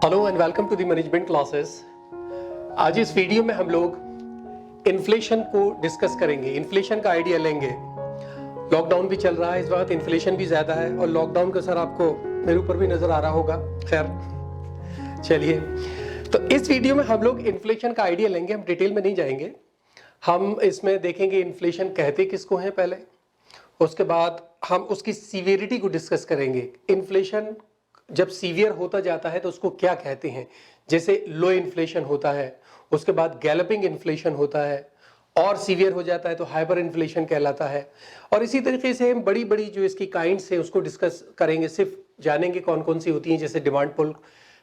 Hello and welcome to the management classes. आज इस video में हम लोग इन्फ्लेशन को डिस्कस करेंगे, इन्फ्लेशन का आइडिया लेंगे। लॉकडाउन भी चल रहा है इस वक्त, इन्फ्लेशन भी ज्यादा है और लॉकडाउन का असर आपको मेरे ऊपर भी नजर आ रहा होगा। खैर चलिए, तो इस वीडियो में हम लोग इन्फ्लेशन का आइडिया लेंगे। हम डिटेल में नहीं जाएंगे, हम इसमें देखेंगे इन्फ्लेशन कहते किसको हैं पहले, उसके बाद हम उसकी सीवियरिटी को डिस्कस करेंगे। इन्फ्लेशन जब सीवियर होता जाता है तो उसको क्या कहते हैं, जैसे लो इन्फ्लेशन होता है, उसके बाद गैलपिंग इन्फ्लेशन होता है, और सीवियर हो जाता है तो हाइपर इन्फ्लेशन कहलाता है। और इसी तरीके से हम बड़ी बड़ी जो इसकी काइंड्स हैं उसको डिस्कस करेंगे, सिर्फ जानेंगे कौन कौन सी होती हैं, जैसे डिमांड पुल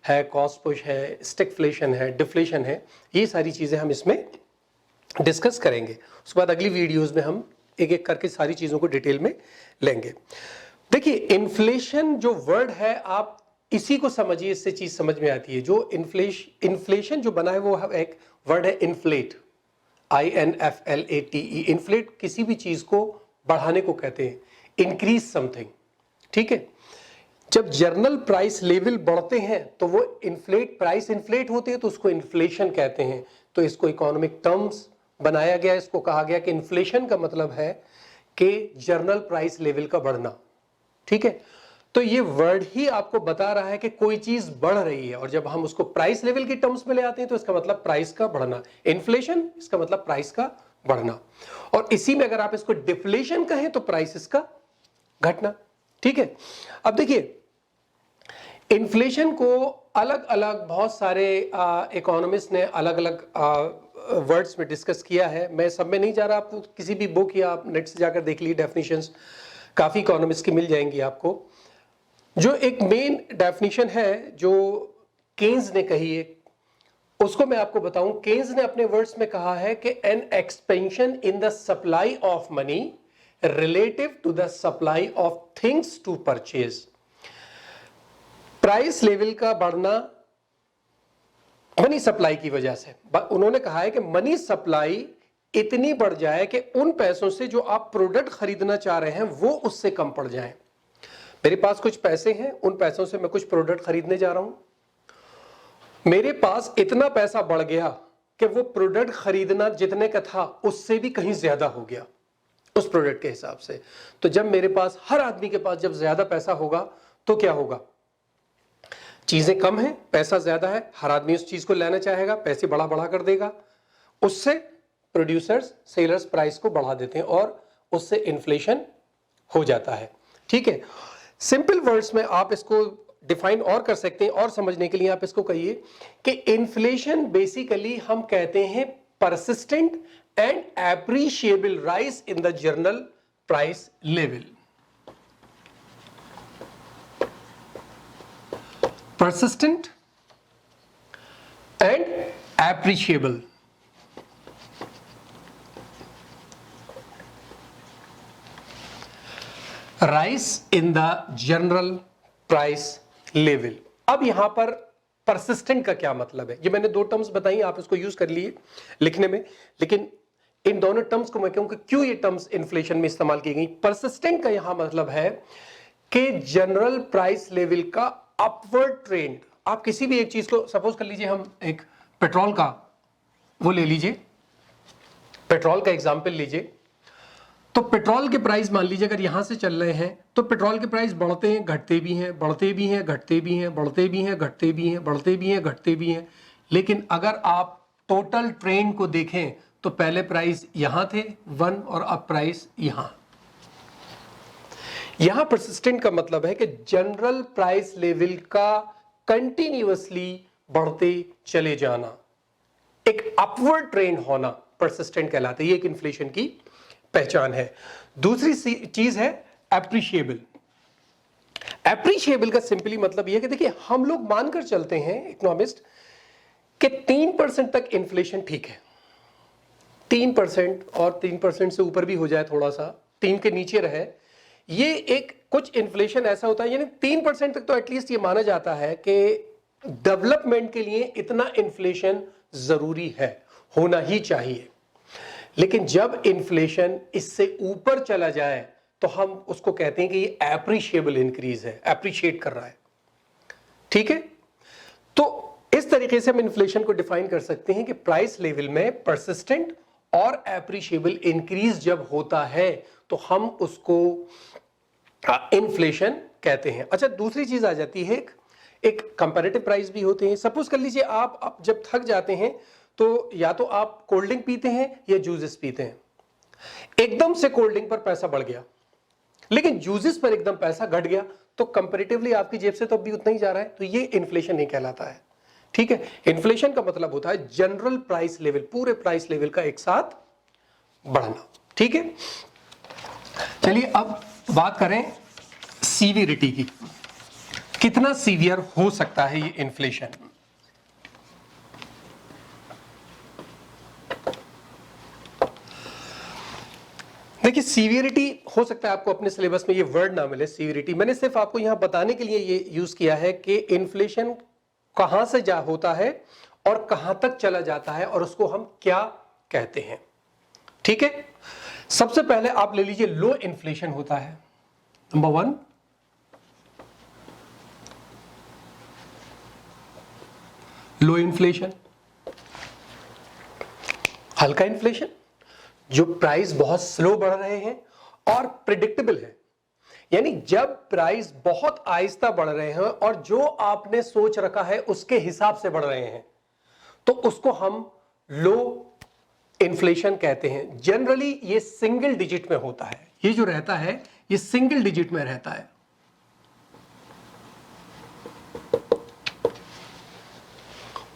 है, कॉस्ट पुश है, स्टैगफ्लेशन है, डिफ्लेशन है। ये सारी चीज़ें हम इसमें डिस्कस करेंगे। उसके बाद अगली वीडियोज़ में हम एक एक करके सारी चीज़ों को डिटेल में लेंगे। देखिए, इन्फ्लेशन जो वर्ड है आप इसी को समझिए, इससे चीज समझ में आती है। जो इन्फ्लेशन जो बना है वो एक वर्ड है इन्फ्लेट, INFLATE। इन्फ्लेट किसी भी चीज को बढ़ाने को कहते हैं, इंक्रीज समथिंग। ठीक है, जब जर्नल प्राइस लेवल बढ़ते हैं तो वो प्राइस इन्फ्लेट होते हैं तो उसको इन्फ्लेशन कहते हैं। तो इसको इकोनॉमिक टर्म्स बनाया गया, इसको कहा गया कि इन्फ्लेशन का मतलब है कि जर्नल प्राइस लेवल का बढ़ना। ठीक है, तो ये वर्ड ही आपको बता रहा है कि कोई चीज बढ़ रही है, और जब हम उसको प्राइस लेवल की टर्म्स में ले आते हैं तो इसका मतलब प्राइस का बढ़ना। इन्फ्लेशन इसका मतलब प्राइस का बढ़ना, और इसी में अगर आप इसको डिफ्लेशन कहें तो प्राइस इसका घटना। ठीक है, अब देखिए इन्फ्लेशन को अलग अलग बहुत सारे इकोनॉमिस्ट ने अलग अलग वर्ड्स में डिस्कस किया है। मैं सब में नहीं जा रहा, आप किसी भी बुक या आप नेट से जाकर देख लीजिए, डेफिनेशंस काफी इकोनॉमिस्ट की मिल जाएंगी आपको। जो एक मेन डेफिनेशन है जो केन्स ने कही है, उसको मैं आपको बताऊं। केन्स ने अपने वर्ड्स में कहा है कि an expansion in the supply of money relative to the supply of things to purchase. Price level का बढ़ना मनी सप्लाई की वजह से। उन्होंने कहा है कि मनी सप्लाई इतनी बढ़ जाए कि उन पैसों से जो आप प्रोडक्ट खरीदना चाह रहे हैं वो उससे कम पड़ जाए। मेरे पास कुछ पैसे हैं, उन पैसों से मैं कुछ प्रोडक्ट खरीदने जा रहा हूं, मेरे पास इतना पैसा बढ़ गया कि वो प्रोडक्ट खरीदना जितने का था उससे भी कहीं ज्यादा हो गया उस प्रोडक्ट के हिसाब से। तो जब मेरे पास, हर आदमी के पास जब ज्यादा पैसा होगा तो क्या होगा, चीजें कम है, पैसा ज्यादा है, हर आदमी उस चीज को लेना चाहेगा, पैसे बढ़ा बढ़ा कर देगा, उससे प्रोड्यूसर्स सेलर्स प्राइस को बढ़ा देते हैं और उससे इन्फ्लेशन हो जाता है। ठीक है, सिंपल वर्ड्स में आप इसको डिफाइन और कर सकते हैं, और समझने के लिए आप इसको कहिए कि इन्फ्लेशन बेसिकली हम कहते हैं persistent and appreciable rise in the journal price level. persistent and appreciable rise in the general price level। अब यहां पर persistent का क्या मतलब है, ये मैंने दो टर्म्स बताई, आप इसको यूज कर लिए लिखने में, लेकिन इन दोनों टर्म्स को मैं कहूं कि क्यों ये टर्म्स इन्फ्लेशन में इस्तेमाल की गई। persistent का यहां मतलब है कि जनरल प्राइस लेवल का अपवर्ड ट्रेंड। आप किसी भी एक चीज को, सपोज कर लीजिए हम एक पेट्रोल का वो ले लीजिए, पेट्रोल का एग्जांपल लीजिए, तो पेट्रोल के प्राइस मान लीजिए अगर यहां से चल रहे हैं तो पेट्रोल के प्राइस बढ़ते हैं, घटते भी हैं, बढ़ते भी हैं, घटते भी हैं, बढ़ते भी हैं, घटते भी हैं, बढ़ते भी हैं, घटते भी हैं। लेकिन अगर आप टोटल ट्रेंड को देखें तो पहले प्राइस यहां थे 1 और अब प्राइस यहां परसिस्टेंट का मतलब है कि जनरल प्राइस लेवल का कंटिन्यूअसली बढ़ते चले जाना, एक अपवर्ड ट्रेंड होना परसिस्टेंट कहलाता है। ये एक इन्फ्लेशन की पहचान है। दूसरी चीज है एप्रिशिएबल। एप्रिशिएबल का सिंपली मतलब यह कि देखिए हम लोग मानकर चलते हैं इकोनॉमिस्ट कि 3% तक इन्फ्लेशन ठीक है, 3% और 3% से ऊपर भी हो जाए, थोड़ा सा 3 के नीचे रहे, ये एक कुछ इन्फ्लेशन ऐसा होता है, यानी 3% तक तो एटलीस्ट ये माना जाता है कि डेवलपमेंट के लिए इतना इन्फ्लेशन जरूरी है, होना ही चाहिए। लेकिन जब इन्फ्लेशन इससे ऊपर चला जाए तो हम उसको कहते हैं कि ये एप्रिशिएबल इंक्रीज है, एप्रिशिएट कर रहा है। ठीक है, तो इस तरीके से हम इन्फ्लेशन को डिफाइन कर सकते हैं कि प्राइस लेवल में परसिस्टेंट और एप्रिशिएबल इंक्रीज जब होता है तो हम उसको इन्फ्लेशन कहते हैं। अच्छा, दूसरी चीज आ जाती है, एक कंपैरेटिव प्राइस भी होते हैं। सपोज कर लीजिए आप जब थक जाते हैं तो या तो आप कोल्ड ड्रिंक पीते हैं या जूसेस पीते हैं। एकदम से कोल्ड ड्रिंक पर पैसा बढ़ गया लेकिन जूसेस पर एकदम पैसा घट गया, तो कंपैरेटिवली आपकी जेब से तो अभी उतना ही जा रहा है, तो ये इन्फ्लेशन नहीं कहलाता है। ठीक है, इन्फ्लेशन का मतलब होता है जनरल प्राइस लेवल, पूरे प्राइस लेवल का एक साथ बढ़ना। ठीक है, चलिए अब बात करें सीवियरिटी की, कितना सीवियर हो सकता है ये इन्फ्लेशन। देखिए, सीवियरिटी हो सकता है आपको अपने सिलेबस में ये वर्ड ना मिले सीवियरिटी, मैंने सिर्फ आपको यहां बताने के लिए ये यूज किया है कि इन्फ्लेशन कहां से जा होता है और कहां तक चला जाता है और उसको हम क्या कहते हैं। ठीक है, सबसे पहले आप ले लीजिए लो इन्फ्लेशन होता है, नंबर 1। लो इन्फ्लेशन, हल्का इन्फ्लेशन, जो प्राइस बहुत स्लो बढ़ रहे हैं और प्रिडिक्टेबल है, यानी जब प्राइस बहुत आहिस्ता बढ़ रहे हैं और जो आपने सोच रखा है उसके हिसाब से बढ़ रहे हैं, तो उसको हम लो इन्फ्लेशन कहते हैं। जनरली ये सिंगल डिजिट में होता है, ये जो रहता है ये सिंगल डिजिट में रहता है।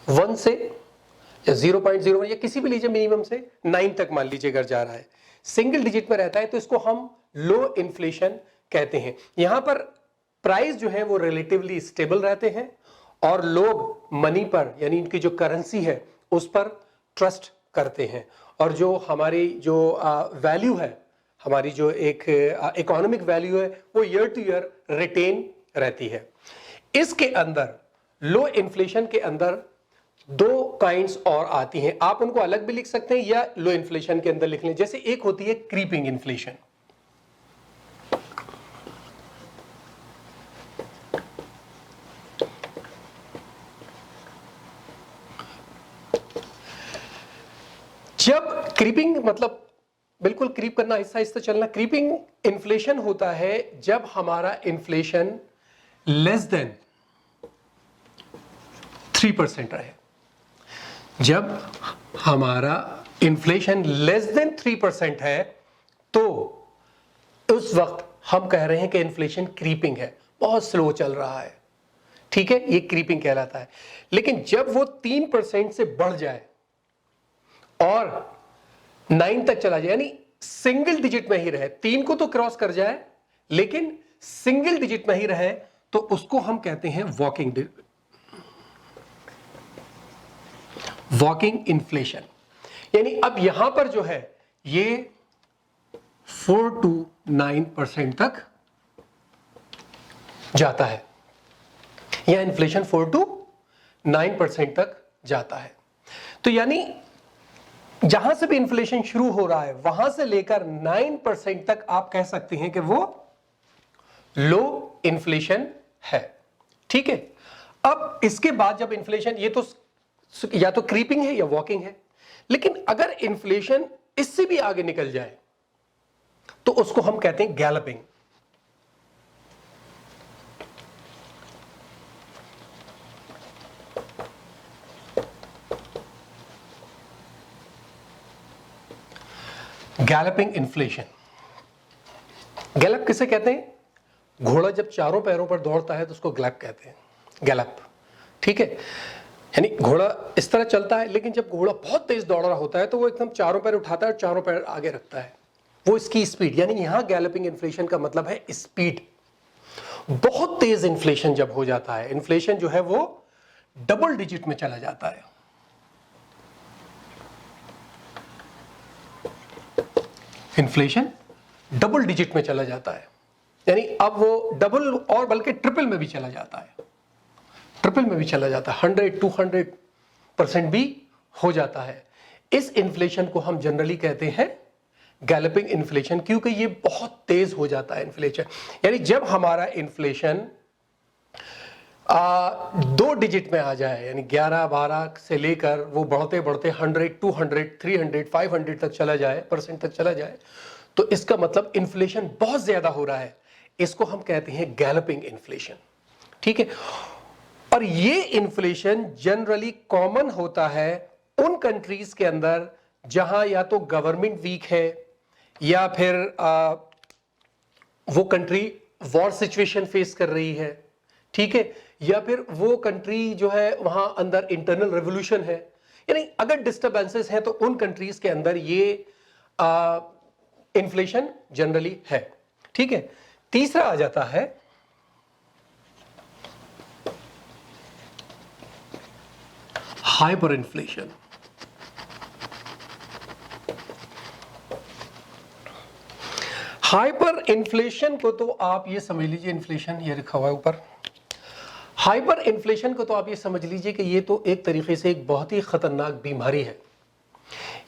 वन से या 0.01 या किसी भी लीजिए मिनिमम से 9 तक मान लीजिए अगर जा रहा है, सिंगल डिजिट में रहता है, तो इसको हम लो इन्फ्लेशन कहते हैं। यहां पर प्राइस जो है वो रिलेटिवली स्टेबल रहते हैं और लोग मनी पर, यानी इनकी जो करेंसी है उस पर ट्रस्ट करते हैं, और जो हमारी जो वैल्यू है, हमारी जो एक इकोनॉमिक वैल्यू है, वो ईयर टू ईयर रिटेन रहती है। इसके अंदर लो इन्फ्लेशन के अंदर दो काइंड्स और आती हैं, आप उनको अलग भी लिख सकते हैं या लो इन्फ्लेशन के अंदर लिख लें। जैसे एक होती है क्रीपिंग इन्फ्लेशन, जब क्रीपिंग मतलब बिल्कुल क्रीप करना, आहिस्ता आहिस्ता चलना, क्रीपिंग इन्फ्लेशन होता है जब हमारा इन्फ्लेशन लेस देन 3% रहे। जब हमारा इन्फ्लेशन लेस देन 3% है तो उस वक्त हम कह रहे हैं कि इन्फ्लेशन क्रीपिंग है, बहुत स्लो चल रहा है। ठीक है, ये क्रीपिंग कहलाता है। लेकिन जब वो 3% से बढ़ जाए और 9 तक चला जाए, यानी सिंगल डिजिट में ही रहे, 3 को तो क्रॉस कर जाए लेकिन सिंगल डिजिट में ही रहे, तो उसको हम कहते हैं वॉकिंग इन्फ्लेशन। यानी अब यहां पर जो है ये 4 to 9% तक जाता है, या इन्फ्लेशन 4 to 9% तक जाता है। तो यानी जहां से भी इन्फ्लेशन शुरू हो रहा है वहां से लेकर 9% तक आप कह सकते हैं कि वो लो इन्फ्लेशन है। ठीक है, अब इसके बाद जब इन्फ्लेशन, ये तो या तो क्रीपिंग है या वॉकिंग है, लेकिन अगर इन्फ्लेशन इससे भी आगे निकल जाए तो उसको हम कहते हैं गैलपिंग। गैलपिंग इन्फ्लेशन, गैलप किसे कहते हैं? घोड़ा जब चारों पैरों पर दौड़ता है तो उसको गैलप कहते हैं, गैलप। ठीक है, यानी घोड़ा इस तरह चलता है, लेकिन जब घोड़ा बहुत तेज दौड़ रहा होता है तो वो एकदम चारों पैर उठाता है और चारों पैर आगे रखता है, वो इसकी स्पीड। यानी यहां गैलपिंग इन्फ्लेशन का मतलब है स्पीड। बहुत तेज इन्फ्लेशन जब हो जाता है, इन्फ्लेशन जो है वो डबल डिजिट में चला जाता है, इन्फ्लेशन डबल डिजिट में चला जाता है, यानी अब वो डबल और बल्कि ट्रिपल में भी चला जाता है, ट्रिपल में भी चला जाता है, 100-200% भी हो जाता है। इस इन्फ्लेशन को हम जनरली कहते हैं गैलपिंग इन्फ्लेशन, क्योंकि ये बहुत तेज हो जाता है इन्फ्लेशन। यानी जब हमारा इन्फ्लेशन 2 डिजिट में आ जाए, यानी 11 12 से लेकर वो बढ़ते बढ़ते 100 200 300 500 तक चला जाए, परसेंट तक चला जाए, तो इसका मतलब इन्फ्लेशन बहुत ज्यादा हो रहा है। इसको हम कहते हैं गैलपिंग इन्फ्लेशन, ठीक है। और ये इन्फ्लेशन जनरली कॉमन होता है उन कंट्रीज के अंदर जहां या तो गवर्नमेंट वीक है, या फिर वो कंट्री वॉर सिचुएशन फेस कर रही है, ठीक है, या फिर वो कंट्री जो है वहां अंदर इंटरनल रेवोल्यूशन है। यानी अगर डिस्टर्बेंसेस हैं तो उन कंट्रीज के अंदर ये इन्फ्लेशन जनरली है, ठीक है। तीसरा आ जाता है हाइपर इन्फ्लेशन। हाइपर इन्फ्लेशन को तो आप ये समझ लीजिए, इन्फ्लेशन ये लिखा हुआ है ऊपर, हाइपर इन्फ्लेशन को तो आप ये समझ लीजिए कि ये तो एक तरीके से एक बहुत ही खतरनाक बीमारी है।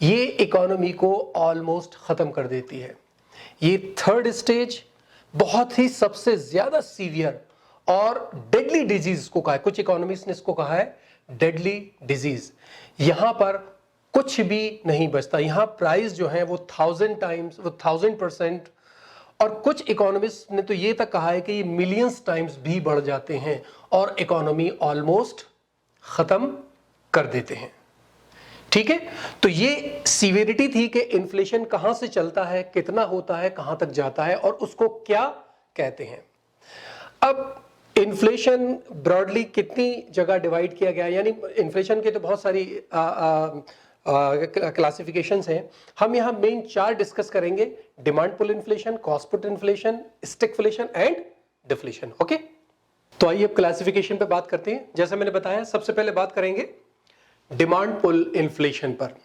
ये इकोनॉमी को ऑलमोस्ट खत्म कर देती है। ये थर्ड स्टेज बहुत ही सबसे ज्यादा सीवियर और डेडली डिजीज को कहा है, कुछ इकोनॉमिस्ट ने इसको कहा है डेडली डिजीज। यहां पर कुछ भी नहीं बचता, यहां प्राइस जो है वो 1000 टाइम्स, वो 1000%, और कुछ इकोनॉमिस्ट ने तो ये तक कहा है कि ये मिलियंस टाइम्स भी बढ़ जाते हैं और इकोनॉमी ऑलमोस्ट खत्म कर देते हैं, ठीक है। तो ये सीवियरिटी थी कि इन्फ्लेशन कहां से चलता है, कितना होता है, कहां तक जाता है और उसको क्या कहते हैं। अब इन्फ्लेशन ब्रॉडली कितनी जगह डिवाइड किया गया, यानी इन्फ्लेशन के तो बहुत सारी क्लासिफिकेशंस हैं। हम यहां मेन 4 डिस्कस करेंगे: demand pull inflation, cost push inflation, stagflation and deflation. Okay, तो आइए अब क्लासिफिकेशन पे बात करते हैं। जैसे मैंने बताया, सबसे पहले बात करेंगे डिमांड पुल इन्फ्लेशन पर।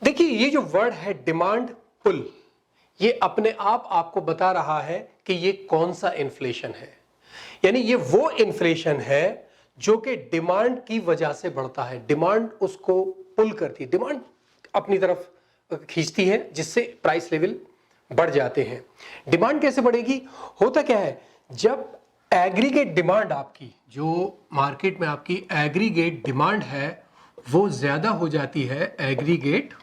देखिए, ये जो वर्ड है डिमांड पुल, ये अपने आप आपको बता रहा है कि ये कौन सा इन्फ्लेशन है। यानी ये वो इन्फ्लेशन है जो कि डिमांड की वजह से बढ़ता है, डिमांड उसको पुल करती है, डिमांड अपनी तरफ खींचती है, जिससे प्राइस लेवल बढ़ जाते हैं। डिमांड कैसे बढ़ेगी? होता क्या है, जब एग्रीगेट डिमांड आपकी, जो मार्केट में आपकी एग्रीगेट डिमांड है, वो ज्यादा हो जाती है एग्रीगेट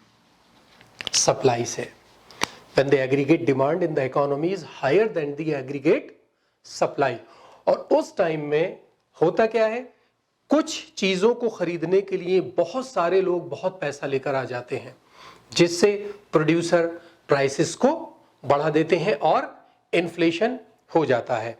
सप्लाई से। When the aggregate demand in the economy is higher than the aggregate supply, और उस टाइम में होता क्या है, कुछ चीजों को खरीदने के लिए बहुत सारे लोग बहुत पैसा लेकर आ जाते हैं, जिससे प्रोड्यूसर प्राइसेस को बढ़ा देते हैं और इन्फ्लेशन हो जाता है।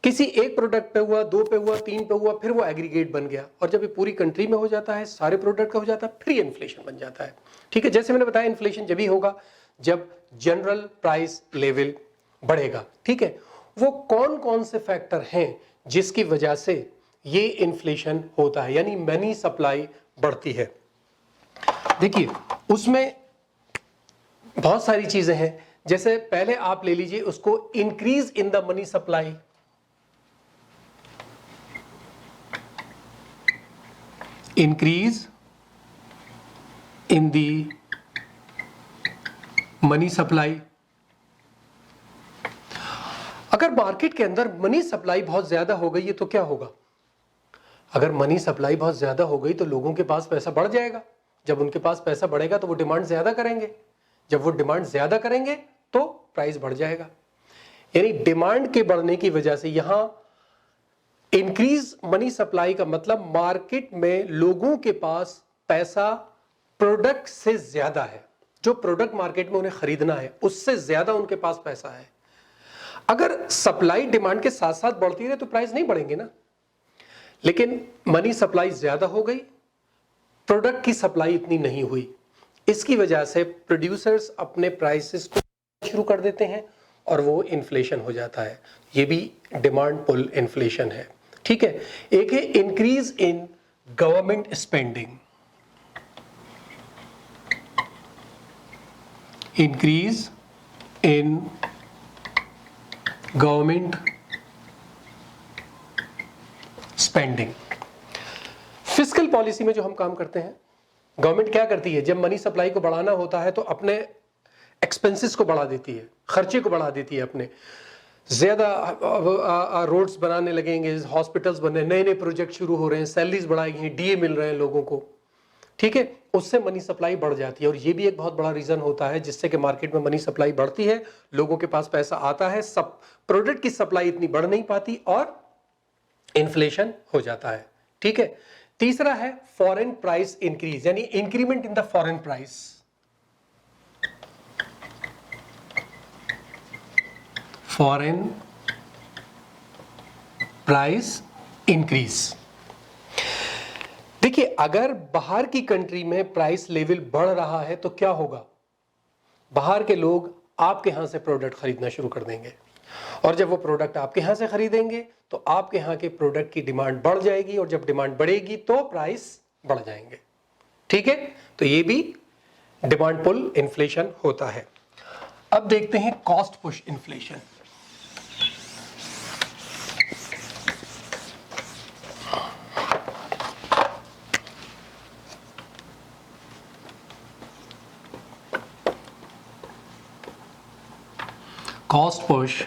किसी एक प्रोडक्ट पे हुआ, 2 पे हुआ, 3 पे हुआ, फिर वो एग्रीगेट बन गया, और जब ये पूरी कंट्री में हो जाता है, सारे प्रोडक्ट का हो जाता है, फिर इन्फ्लेशन बन जाता है, ठीक है। जैसे मैंने बताया, इन्फ्लेशन जब ही होगा जब जनरल प्राइस लेवल बढ़ेगा, ठीक है। वो कौन कौन से फैक्टर हैं जिसकी वजह से ये इन्फ्लेशन होता है, यानी मनी सप्लाई बढ़ती है। देखिए, उसमें बहुत सारी चीजें हैं। जैसे पहले आप ले लीजिए उसको, increase in the money supply, increase in the money supply. अगर मार्केट के अंदर मनी सप्लाई बहुत ज्यादा हो गई है तो क्या होगा? अगर मनी सप्लाई बहुत ज्यादा हो गई तो लोगों के पास पैसा बढ़ जाएगा। जब उनके पास पैसा बढ़ेगा तो वो डिमांड ज्यादा करेंगे, जब वो डिमांड ज्यादा करेंगे तो प्राइस बढ़ जाएगा। यानी डिमांड के बढ़ने की वजह से यहां इंक्रीज मनी सप्लाई का मतलब मार्केट में लोगों के पास पैसा प्रोडक्ट से ज्यादा है, जो प्रोडक्ट मार्केट में उन्हें खरीदना है उससे ज्यादा उनके पास पैसा है। अगर सप्लाई डिमांड के साथ साथ बढ़ती रहे तो प्राइस नहीं बढ़ेंगे ना, लेकिन मनी सप्लाई ज्यादा हो गई, प्रोडक्ट की सप्लाई इतनी नहीं हुई, इसकी वजह से प्रोड्यूसर्स अपने प्राइसेस को शुरू कर देते हैं और वो इन्फ्लेशन हो जाता है। ये भी डिमांड पुल इन्फ्लेशन है, ठीक है। एक है increase in government spending, increase in government spending. Fiscal policy में जो हम काम करते हैं, गवर्नमेंट क्या करती है, जब मनी सप्लाई को बढ़ाना होता है तो अपने एक्सपेंसेस को बढ़ा देती है, खर्चे को बढ़ा देती है अपने। ज्यादा रोड्स बनाने लगेंगे, हॉस्पिटल्स बने, नए नए प्रोजेक्ट शुरू हो रहे हैं, सैलरीज बढ़ाई गई, डीए मिल रहे हैं लोगों को, ठीक है, उससे मनी सप्लाई बढ़ जाती है। और ये भी एक बहुत बड़ा रीजन होता है जिससे कि मार्केट में मनी सप्लाई बढ़ती है, लोगों के पास पैसा आता है, सब प्रोडक्ट की सप्लाई इतनी बढ़ नहीं पाती और इन्फ्लेशन हो जाता है, ठीक है। तीसरा है फॉरेन प्राइस इंक्रीज, यानी increment in the foreign price. Foreign price increase. देखिए, अगर बाहर की कंट्री में प्राइस लेवल बढ़ रहा है तो क्या होगा, बाहर के लोग आपके यहां से प्रोडक्ट खरीदना शुरू कर देंगे, और जब वो प्रोडक्ट आपके यहां से खरीदेंगे तो आपके यहां के प्रोडक्ट की डिमांड बढ़ जाएगी, और जब डिमांड बढ़ेगी तो प्राइस बढ़ जाएंगे, ठीक है। तो ये भी डिमांड पुल इन्फ्लेशन होता है। अब देखते हैं cost push inflation. Cost push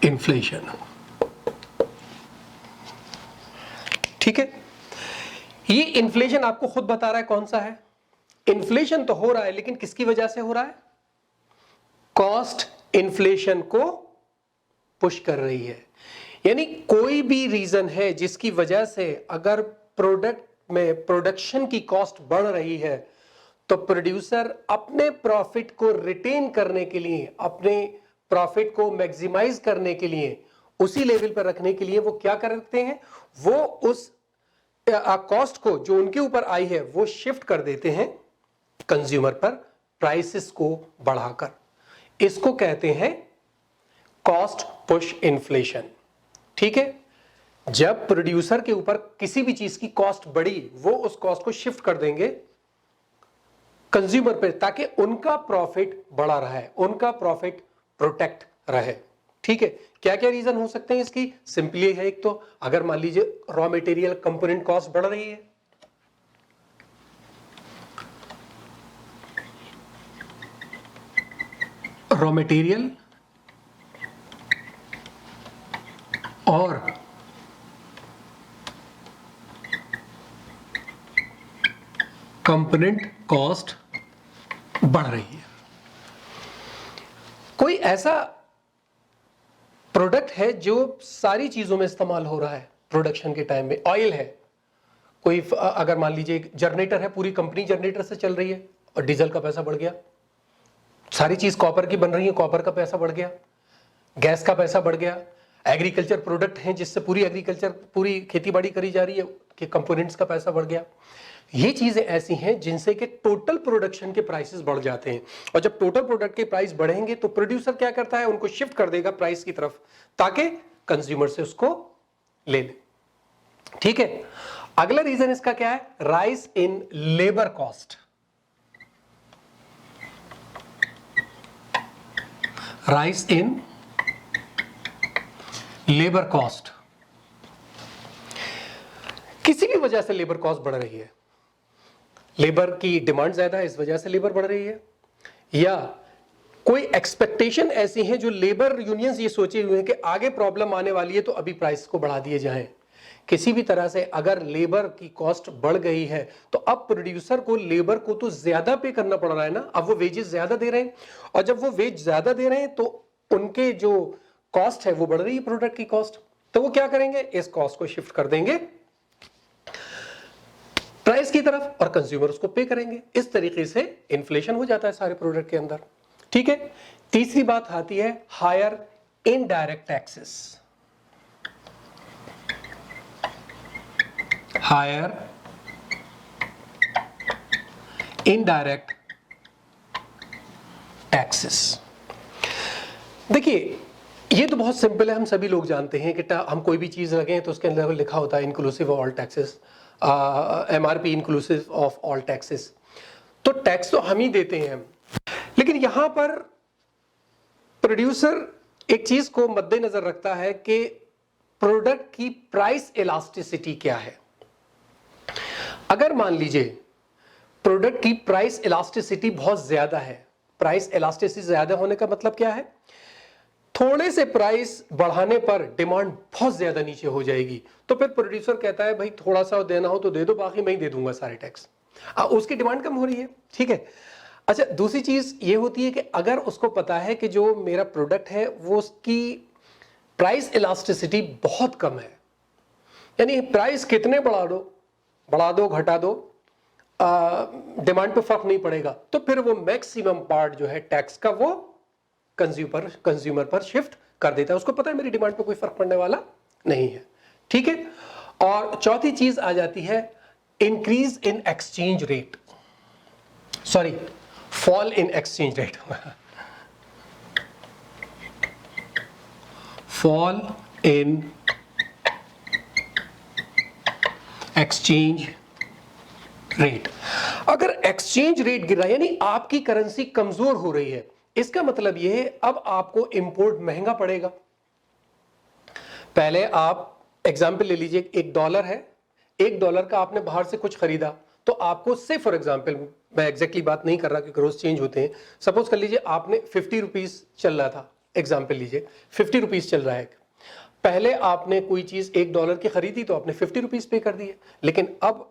inflation, ठीक है। ये इन्फ्लेशन आपको खुद बता रहा है कौन सा है। इन्फ्लेशन तो हो रहा है, लेकिन किसकी वजह से हो रहा है, कॉस्ट इन्फ्लेशन को पुश कर रही है। यानी कोई भी रीजन है जिसकी वजह से अगर प्रोडक्ट में प्रोडक्शन की कॉस्ट बढ़ रही है तो प्रोड्यूसर अपने प्रॉफिट को रिटेन करने के लिए, अपने प्रॉफिट को मैक्सिमाइज करने के लिए, उसी लेवल पर रखने के लिए वो क्या करते हैं, वो उस कॉस्ट को जो उनके ऊपर आई है वो शिफ्ट कर देते हैं कंज्यूमर पर, प्राइसेस को बढ़ाकर। इसको कहते हैं कॉस्ट पुश इन्फ्लेशन, ठीक है। जब प्रोड्यूसर के ऊपर किसी भी चीज की कॉस्ट बढ़ी, वो उस कॉस्ट को शिफ्ट कर देंगे कंज्यूमर पे, ताकि उनका प्रॉफिट बढ़ा रहे, उनका प्रॉफिट प्रोटेक्ट रहे, ठीक है। क्या क्या रीजन हो सकते हैं इसकी, सिंपली है, एक तो अगर मान लीजिए रॉ मटेरियल कंपोनेंट कॉस्ट बढ़ रही है, रॉ मटेरियल और कंपोनेंट कॉस्ट बढ़ रही है। कोई ऐसा प्रोडक्ट है जो सारी चीजों में इस्तेमाल हो रहा है प्रोडक्शन के टाइम में, ऑयल है, कोई अगर मान लीजिए जनरेटर है, पूरी कंपनी जनरेटर से चल रही है और डीजल का पैसा बढ़ गया, सारी चीज कॉपर की बन रही है, कॉपर का पैसा बढ़ गया, गैस का पैसा बढ़ गया, एग्रीकल्चर प्रोडक्ट हैं जिससे पूरी एग्रीकल्चर, पूरी खेतीबाड़ी करी जा रही है, कि कंपोनेंट्स का पैसा बढ़ गया। ये चीजें ऐसी हैं जिनसे कि टोटल प्रोडक्शन के प्राइसेस बढ़ जाते हैं, और जब टोटल प्रोडक्ट के प्राइस बढ़ेंगे तो प्रोड्यूसर क्या करता है, उनको शिफ्ट कर देगा प्राइस की तरफ, ताकि कंज्यूमर से उसको ले ले, ठीक है। अगला रीजन इसका क्या है, rise in labour cost. Rise in labour cost, किसी भी वजह से लेबर कॉस्ट बढ़ रही है, लेबर की डिमांड ज्यादा है इस वजह से लेबर बढ़ रही है, या कोई एक्सपेक्टेशन ऐसी है जो लेबर यूनियंस ये सोचे हुए हैं कि आगे प्रॉब्लम आने वाली है तो अभी प्राइस को बढ़ा दिए जाएं। किसी भी तरह से अगर लेबर की कॉस्ट बढ़ गई है तो अब प्रोड्यूसर को लेबर को तो ज्यादा पे करना पड़ रहा है ना, अब वो वेजेस ज्यादा दे रहे हैं, और जब वो वेज ज्यादा दे रहे हैं तो उनके जो कॉस्ट है वो बढ़ रही है, प्रोडक्ट की कॉस्ट, तो वो क्या करेंगे, इस कॉस्ट को शिफ्ट कर देंगे प्राइस की तरफ और कंज्यूमर उसको पे करेंगे। इस तरीके से इन्फ्लेशन हो जाता है सारे प्रोडक्ट के अंदर, ठीक है। तीसरी बात आती है higher indirect taxes. Higher indirect taxes. देखिए, ये तो बहुत सिंपल है, हम सभी लोग जानते हैं कि हम कोई भी चीज लगे तो उसके अंदर लिखा होता है inclusive of all taxes, MRP inclusive of all taxes. तो टैक्स तो हम ही देते हैं, लेकिन यहां पर प्रोड्यूसर एक चीज को मद्देनजर रखता है कि प्रोडक्ट की प्राइस इलास्टिसिटी क्या है। अगर मान लीजिए प्रोडक्ट की प्राइस इलास्टिसिटी बहुत ज्यादा है, प्राइस इलास्टिसिटी ज्यादा होने का मतलब क्या है, थोड़े से प्राइस बढ़ाने पर डिमांड बहुत ज्यादा नीचे हो जाएगी, तो फिर प्रोड्यूसर कहता है भाई थोड़ा सा देना हो तो दे दो, बाकी मैं ही दे दूंगा सारे टैक्स। उसकी डिमांड कम हो रही है, ठीक है। अच्छा, दूसरी चीज ये होती है कि अगर उसको पता है कि जो मेरा प्रोडक्ट है वो उसकी प्राइस इलास्टिसिटी बहुत कम है, यानी प्राइस कितने बढ़ा दो घटा दो, डिमांड पे फर्क नहीं पड़ेगा, तो फिर वो मैक्सिमम पार्ट जो है टैक्स का वो कंज्यूमर पर शिफ्ट कर देता है। उसको पता है मेरी डिमांड पे कोई फर्क पड़ने वाला नहीं है, ठीक है। और चौथी चीज आ जाती है increase in exchange rate, sorry fall in exchange rate, fall in exchange rate. अगर एक्सचेंज रेट गिर रहा है यानी आपकी करेंसी कमजोर हो रही है, इसका मतलब यह है अब आपको इंपोर्ट महंगा पड़ेगा। पहले आप एग्जांपल ले लीजिए, $1 है, $1 का आपने बाहर से कुछ खरीदा, तो आपको से फॉर एग्जांपल, मैं एग्जैक्टली बात नहीं कर रहा क्योंकि रोज चेंज होते हैं, सपोज कर लीजिए आपने 50 रुपीज चल रहा था, एग्जांपल लीजिए 50 रुपीज चल रहा है, पहले आपने कोई चीज $1 की खरीदी तो आपने 50 रुपीज पे कर दिए, लेकिन अब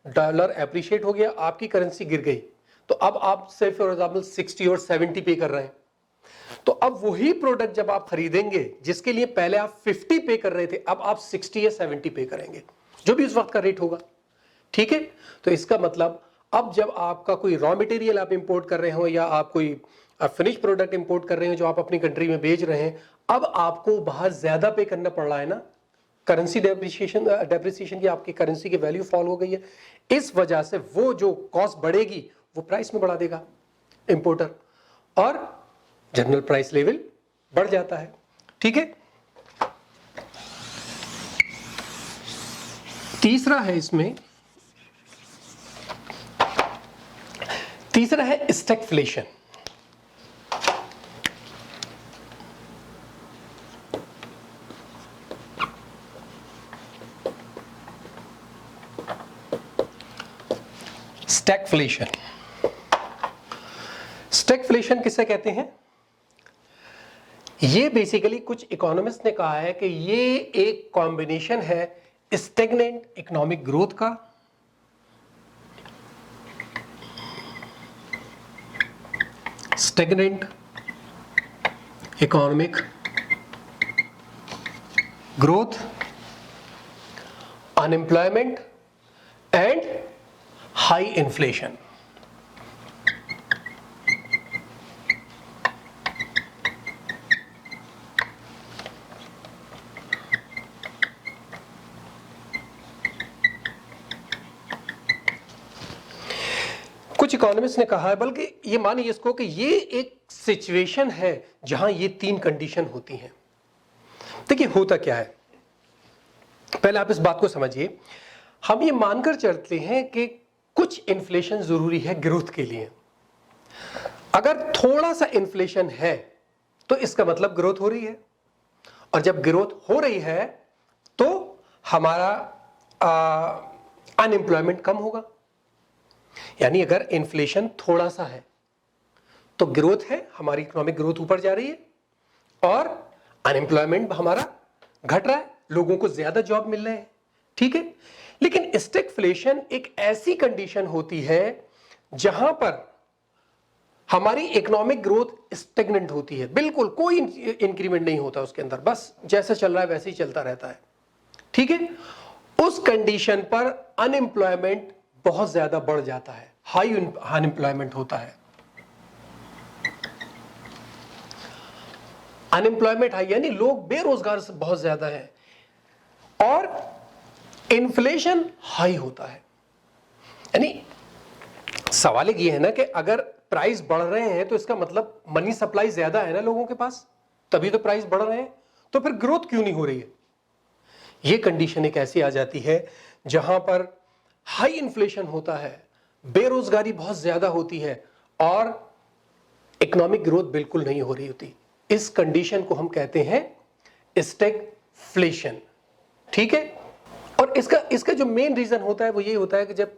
डॉलर एप्रिशिएट हो गया, आपकी करेंसी गिर गई, तो अब आप सिर्फ फॉर एग्जांपल 60 और 70 पे कर रहे हैं। तो अब वही प्रोडक्ट जब आप खरीदेंगे जिसके लिए पहले आप 50 पे कर रहे थे, अब आप 60 या 70 पे करेंगे, जो भी उस वक्त का रेट होगा, ठीक है। तो इसका मतलब अब जब आपका कोई रॉ मटेरियल आप इंपोर्ट कर रहे हो या आप कोई फिनिश प्रोडक्ट इंपोर्ट कर रहे हो जो आप अपनी कंट्री में बेच रहे हैं, अब आपको बाहर ज्यादा पे करना पड़ रहा है ना, करेंसी डेप्रिसिएशन की, आपकी करेंसी की वैल्यू फॉल हो गई है, इस वजह से वो जो कॉस्ट बढ़ेगी वो प्राइस में बढ़ा देगा इंपोर्टर, और जनरल प्राइस लेवल बढ़ जाता है, ठीक है। तीसरा है इसमें, तीसरा है स्टैगफ्लेशन। स्टैगफ्लेशन, स्टैगफ्लेशन किसे कहते हैं? ये बेसिकली कुछ इकोनॉमिस्ट ने कहा है कि ये एक कॉम्बिनेशन है स्टैग्नेंट इकोनॉमिक ग्रोथ का stagnant economic growth, unemployment and high inflation. कुछ इकोनॉमिस्ट ने कहा है, बल्कि ये मानिए इसको कि ये एक सिचुएशन है जहां ये तीन कंडीशन होती हैं। देखिए होता क्या है, पहले आप इस बात को समझिए। हम ये मानकर चलते हैं कि कुछ इन्फ्लेशन जरूरी है ग्रोथ के लिए। अगर थोड़ा सा इन्फ्लेशन है तो इसका मतलब ग्रोथ हो रही है, और जब ग्रोथ हो रही है तो हमारा अनएम्प्लॉयमेंट कम होगा। यानी अगर इन्फ्लेशन थोड़ा सा है तो ग्रोथ है, हमारी इकोनॉमिक ग्रोथ ऊपर जा रही है, और अनएम्प्लॉयमेंट हमारा घट रहा है, लोगों को ज्यादा जॉब मिल रहे हैं, ठीक है। लेकिन स्टैगफ्लेशन एक ऐसी कंडीशन होती है जहां पर हमारी इकोनॉमिक ग्रोथ स्टेगनेंट होती है, बिल्कुल कोई इंक्रीमेंट नहीं होता उसके अंदर, बस जैसा चल रहा है वैसे ही चलता रहता है, ठीक है। उस कंडीशन पर अनएम्प्लॉयमेंट बहुत ज्यादा बढ़ जाता है, हाई अनएम्प्लॉयमेंट होता है। अनएम्प्लॉयमेंट हाई यानी लोग बेरोजगार बहुत ज्यादा है, और इन्फ्लेशन हाई होता है। यानी सवाल ये है ना कि अगर प्राइस बढ़ रहे हैं तो इसका मतलब मनी सप्लाई ज्यादा है ना लोगों के पास, तभी तो प्राइस बढ़ रहे हैं, तो फिर ग्रोथ क्यों नहीं हो रही है? यह कंडीशन एक ऐसी आ जाती है जहां पर हाई इन्फ्लेशन होता है, बेरोजगारी बहुत ज्यादा होती है, और इकोनॉमिक ग्रोथ बिल्कुल नहीं हो रही होती। इस कंडीशन को हम कहते हैं स्टैगफ्लेशन, ठीक है। और इसका जो मेन रीजन होता है वो ये होता है कि जब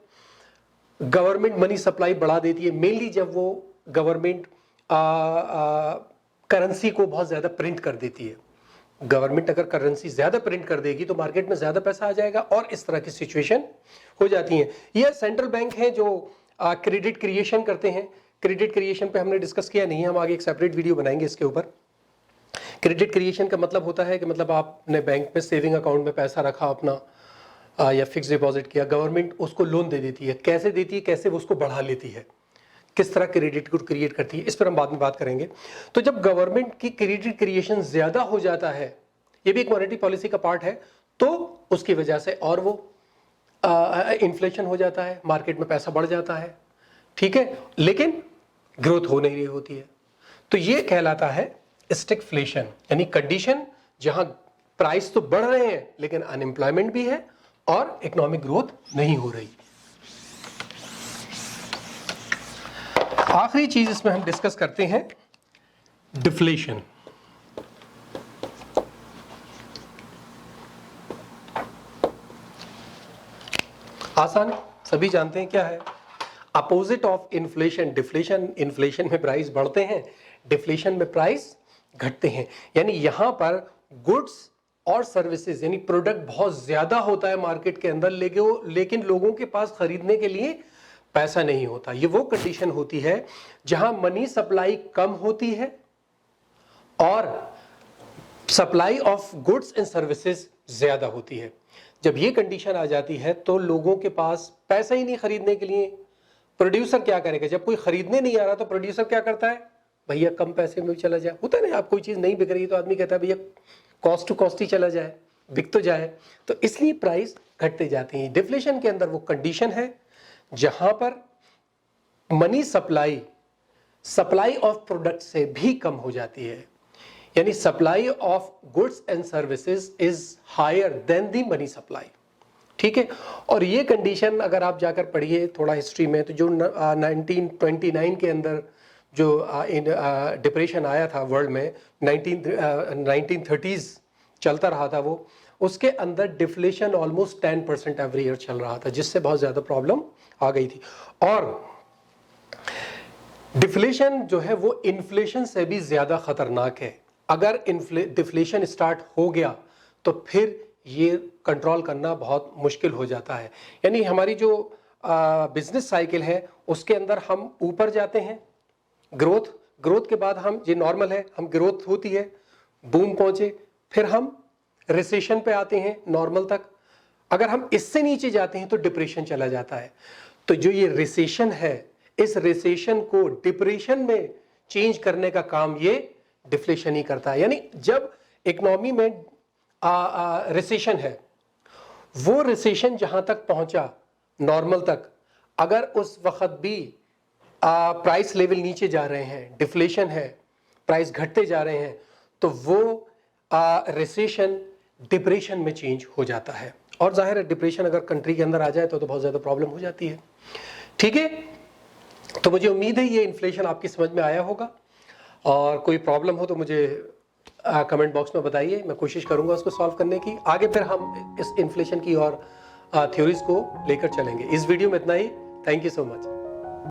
गवर्नमेंट मनी सप्लाई बढ़ा देती है, मेनली जब वो गवर्नमेंट करेंसी को बहुत ज्यादा प्रिंट कर देती है। गवर्नमेंट अगर करेंसी ज्यादा प्रिंट कर देगी तो मार्केट में ज्यादा पैसा आ जाएगा और इस तरह की सिचुएशन हो जाती है। ये सेंट्रल बैंक है जो क्रेडिट क्रिएशन करते हैं। क्रेडिट क्रिएशन पे हमने डिस्कस किया नहीं है, हम आगे एक सेपरेट वीडियो बनाएंगे इसके ऊपर। क्रेडिट क्रिएशन का मतलब होता है कि मतलब आपने बैंक में सेविंग अकाउंट में पैसा रखा अपना या फिक्स डिपॉजिट किया, गवर्नमेंट उसको लोन दे देती है। कैसे देती है, कैसे वो उसको बढ़ा लेती है, किस तरह क्रेडिट को क्रिएट करती है, इस पर हम बाद में बात करेंगे। तो जब गवर्नमेंट की क्रेडिट क्रिएशन ज्यादा हो जाता है, ये भी एक मॉनेटरी पॉलिसी का पार्ट है, तो उसकी वजह से और वो इन्फ्लेशन हो जाता है, मार्केट में पैसा बढ़ जाता है, ठीक है, लेकिन ग्रोथ हो नहीं रही होती है। तो ये कहलाता है स्टैगफ्लेशन, यानी कंडीशन जहां प्राइस तो बढ़ रहे हैं लेकिन अनएम्प्लॉयमेंट भी है और इकोनॉमिक ग्रोथ नहीं हो रही। आखिरी चीज इसमें हम डिस्कस करते हैं डिफ्लेशन। आसान है, सभी जानते हैं क्या है। Opposite of inflation deflation. Inflation में प्राइस बढ़ते हैं, डिफ्लेशन में प्राइस घटते हैं। यानी यहां पर गुड्स और सर्विसेज यानी प्रोडक्ट बहुत ज्यादा होता है मार्केट के अंदर, लेकिन लोगों के पास खरीदने के लिए पैसा नहीं होता। ये वो कंडीशन होती है जहां मनी सप्लाई कम होती है और supply of goods and services ज्यादा होती है। जब ये कंडीशन आ जाती है तो लोगों के पास पैसा ही नहीं खरीदने के लिए। प्रोड्यूसर क्या करेगा? जब कोई खरीदने नहीं आ रहा तो प्रोड्यूसर क्या करता है? भैया कम पैसे में भी चला जाए। होता है ना, आप कोई चीज नहीं बिक रही तो आदमी कहता है भैया कॉस्ट टू कॉस्ट ही चला जाए, बिक तो जाए। तो इसलिए प्राइस घटते जाते हैं। डिफ्लेशन के अंदर वो कंडीशन है जहां पर मनी सप्लाई ऑफ प्रोडक्ट से भी कम हो जाती है, यानी supply of goods and services is higher than the money supply, ठीक है। और ये कंडीशन अगर आप जाकर पढ़िए थोड़ा हिस्ट्री में, तो जो 1929 के अंदर जो डिप्रेशन आया था वर्ल्ड में, 1930s चलता रहा था वो, उसके अंदर डिफ्लेशन ऑलमोस्ट 10% एवरी ईयर चल रहा था, जिससे बहुत ज्यादा प्रॉब्लम आ गई थी। और डिफ्लेशन जो है वो इन्फ्लेशन से भी ज्यादा खतरनाक है। अगर डिफ्लेशन स्टार्ट हो गया तो फिर ये कंट्रोल करना बहुत मुश्किल हो जाता है। यानी हमारी जो बिजनेस साइकिल है उसके अंदर हम ऊपर जाते हैं, ग्रोथ के बाद हम, ये नॉर्मल है, हम ग्रोथ होती है, बूम पहुंचे, फिर हम रिसेशन पे आते हैं नॉर्मल तक। अगर हम इससे नीचे जाते हैं तो डिप्रेशन चला जाता है। तो जो ये रिसेशन है, इस रिसेशन को डिप्रेशन में चेंज करने का काम ये डिफ्लेशन ही करता है। यानी जब इकोनॉमी में रिसेशन है, वो रिसेशन जहां तक पहुंचा नॉर्मल तक, अगर उस वक्त भी प्राइस लेवल नीचे जा रहे हैं, डिफ्लेशन है, प्राइस घटते जा रहे हैं, तो वो रिसेशन डिप्रेशन में चेंज हो जाता है। और जाहिर है डिप्रेशन अगर कंट्री के अंदर आ जाए तो बहुत ज्यादा प्रॉब्लम हो जाती है, ठीक है। तो मुझे उम्मीद है ये इन्फ्लेशन आपकी समझ में आया होगा, और कोई प्रॉब्लम हो तो मुझे कमेंट बॉक्स में बताइए, मैं कोशिश करूंगा उसको सॉल्व करने की। आगे फिर हम इस इन्फ्लेशन की और थ्योरीज को लेकर चलेंगे। इस वीडियो में इतना ही। Thank you so much.